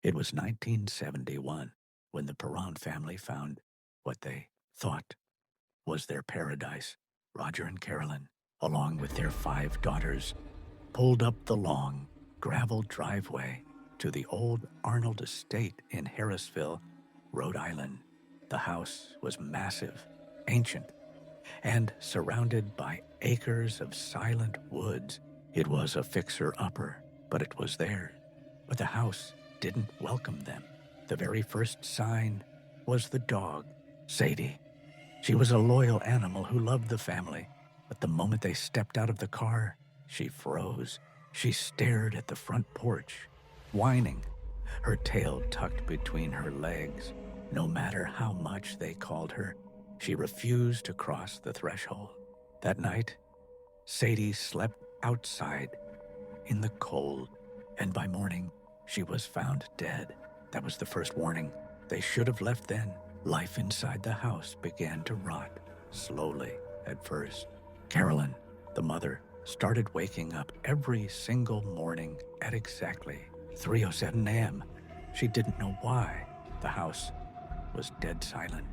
It was 1971 when the Perron family found what they thought was their paradise. Roger and Carolyn, along with their 5 daughters, pulled up the long, gravel driveway to the old Arnold estate in Harrisville, Rhode Island. The house was massive, ancient, and surrounded by acres of silent woods. It was a fixer-upper, but it was theirs. But the house didn't welcome them. The very first sign was the dog, Sadie. She was a loyal animal who loved the family, but the moment they stepped out of the car, she froze. She stared at the front porch, whining, her tail tucked between her legs. No matter how much they called her, she refused to cross the threshold. That night, Sadie slept outside in the cold, and by morning, she was found dead. That was the first warning. They should have left then. Life inside the house began to rot, slowly at first. Carolyn, the mother, started waking up every single morning at exactly 3:07 a.m. She didn't know why. The house was dead silent,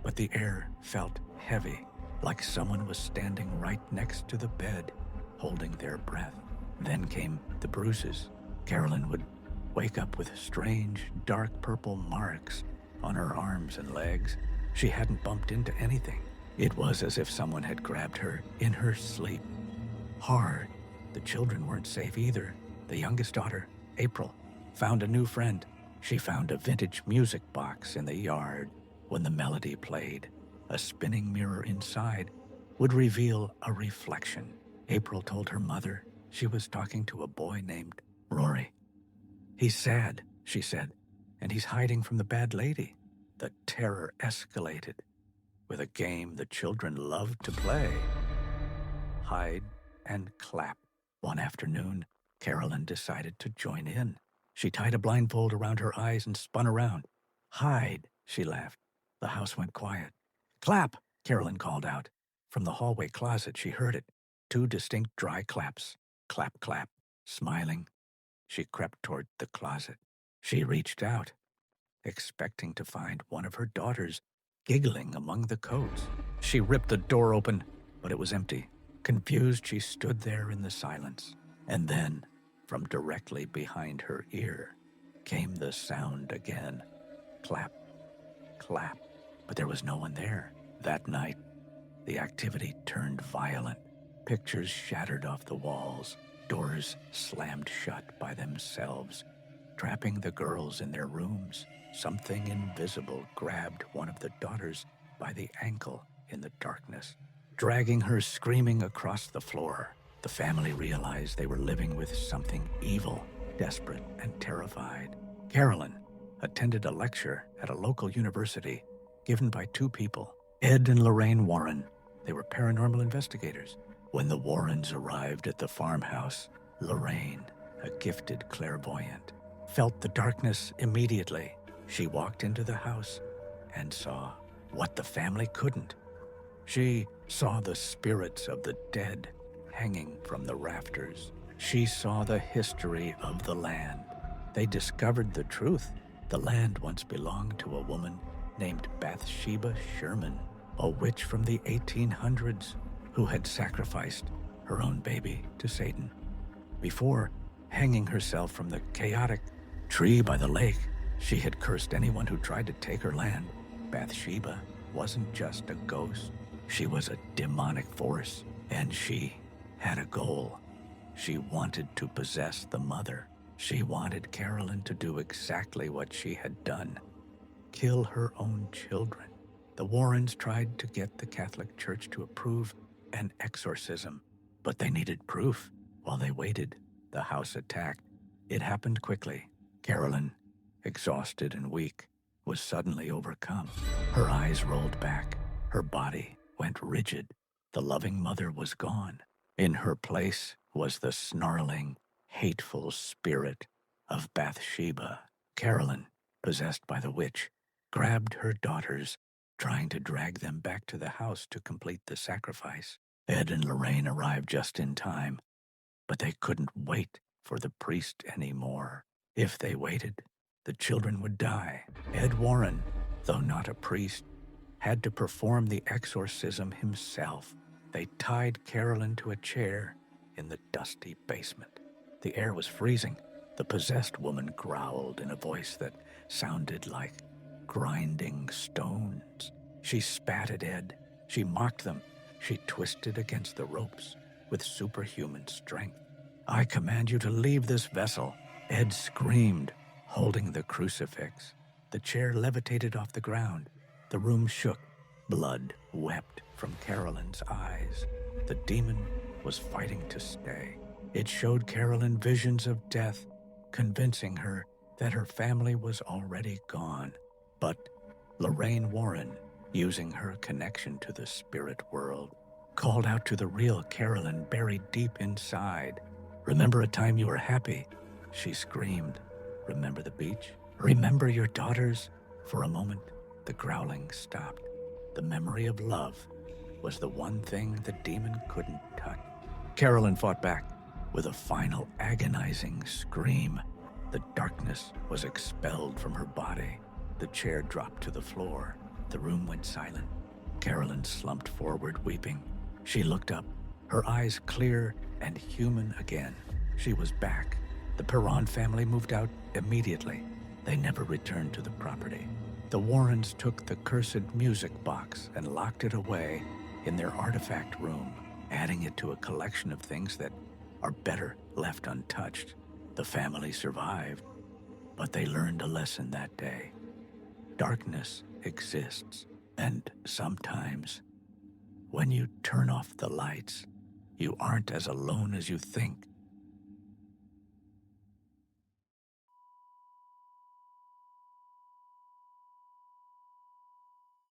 but the air felt heavy, like someone was standing right next to the bed, holding their breath. Then came the bruises. Carolyn would wake up with strange, dark purple marks on her arms and legs. She hadn't bumped into anything. It was as if someone had grabbed her in her sleep. Hard. The children weren't safe either. The youngest daughter, April, found a new friend. She found a vintage music box in the yard. When the melody played, a spinning mirror inside would reveal a reflection. April told her mother she was talking to a boy named Rory. "He's sad," she said, "and he's hiding from the bad lady." The terror escalated with a game the children loved to play, hide and clap. One afternoon, Carolyn decided to join in. She tied a blindfold around her eyes and spun around. "Hide," she laughed. The house went quiet. "Clap," Carolyn called out. From the hallway closet, she heard it. 2 distinct dry claps. Clap, clap. Smiling, she crept toward the closet. She reached out, expecting to find one of her daughters giggling among the coats. She ripped the door open, but it was empty. Confused, she stood there in the silence. And then, from directly behind her ear, came the sound again. Clap, clap. But there was no one there. That night, the activity turned violent. Pictures shattered off the walls. Doors slammed shut by themselves, trapping the girls in their rooms. Something invisible grabbed one of the daughters by the ankle in the darkness, dragging her screaming across the floor. The family realized they were living with something evil, desperate and terrified. Carolyn attended a lecture at a local university given by 2 people, Ed and Lorraine Warren. They were paranormal investigators. When the Warrens arrived at the farmhouse, Lorraine, a gifted clairvoyant, felt the darkness immediately. She walked into the house and saw what the family couldn't. She saw the spirits of the dead hanging from the rafters. She saw the history of the land. They discovered the truth. The land once belonged to a woman named Bathsheba Sherman, a witch from the 1800s who had sacrificed her own baby to Satan. Before hanging herself from the chaotic tree by the lake, she had cursed anyone who tried to take her land. Bathsheba wasn't just a ghost. She was a demonic force, and she had a goal. She wanted to possess the mother. She wanted Carolyn to do exactly what she had done, kill her own children. The Warrens tried to get the Catholic Church to approve an exorcism, but they needed proof. While they waited, the house attacked. It happened quickly. Carolyn, exhausted and weak, was suddenly overcome. Her eyes rolled back. Her body went rigid. The loving mother was gone. In her place was the snarling, hateful spirit of Bathsheba. Carolyn, possessed by the witch, grabbed her daughters, trying to drag them back to the house to complete the sacrifice. Ed and Lorraine arrived just in time, but they couldn't wait for the priest anymore. If they waited, the children would die. Ed Warren, though not a priest, had to perform the exorcism himself. They tied Carolyn to a chair in the dusty basement. The air was freezing. The possessed woman growled in a voice that sounded like grinding stones. She spat at Ed. She mocked them. She twisted against the ropes with superhuman strength. "I command you to leave this vessel," Ed screamed, holding the crucifix. The chair levitated off the ground. The room shook. Blood wept from Carolyn's eyes. The demon was fighting to stay. It showed Carolyn visions of death, convincing her that her family was already gone. But Lorraine Warren, using her connection to the spirit world, called out to the real Carolyn buried deep inside. "Remember a time you were happy?" she screamed. "Remember the beach? Remember your daughters?" For a moment, the growling stopped. The memory of love was the one thing the demon couldn't touch. Carolyn fought back with a final agonizing scream. The darkness was expelled from her body. The chair dropped to the floor. The room went silent. Carolyn slumped forward, weeping. She looked up, her eyes clear and human again. She was back. The Perron family moved out immediately. They never returned to the property. The Warrens took the cursed music box and locked it away in their artifact room, adding it to a collection of things that are better left untouched. The family survived, but they learned a lesson that day. Darkness exists, and sometimes, when you turn off the lights, you aren't as alone as you think.